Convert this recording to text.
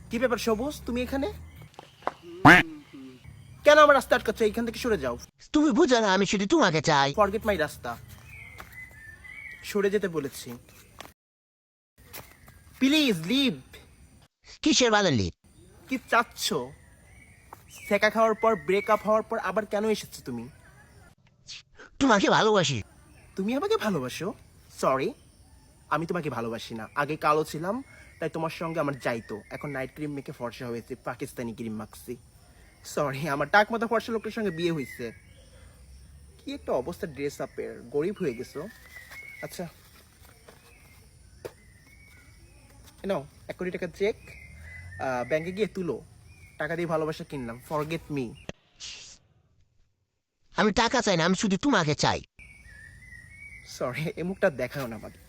কি ব্যাপার সবুজ, তুমি এখানে কেন? আমার রাস্তা আটকাচ্ছ, এইখান থেকে সরে যাও। তুমি বুঝো না আমি শুধু তোমাকে চাই। ফরগেট মাই রাস্তা, সরে যেতে বলেছি। Please leave. কিসের বাদলি? কি চাচ্ছ? সেকা খাওয়ার পর, ব্রেকআপ হওয়ার পর আবার কেন এসেছো তুমি? তোমাকে ভালোবাসি। তুমি আমাকে ভালোবাসো? সরি, আমি তোমাকে ভালোবাসি না। আগে কালো ছিলাম, তাই তোমার সঙ্গে আমার যাইতো। এখন নাইট ক্রিম মেখে ফর্সা হয়েছে, পাকিস্তানি ক্রিম মাখছি। সরি, আমার টাক মাথা ফর্সা লোকের সঙ্গে বিয়ে হয়েছে। কি একটা অবস্থা ড্রেস আপের, গরিব হয়ে গেছো। আচ্ছা নাও 1 কোটি টাকা চেক, ব্যাংকে গিয়ে তুলো। টাকা দিয়ে ভালোবাসা কিনলাম, ফরগেট মি। আমি টাকা চাই না, আমি শুধু তোমাকে চাই। সরি, এই মুখটা দেখাও না আমাকে।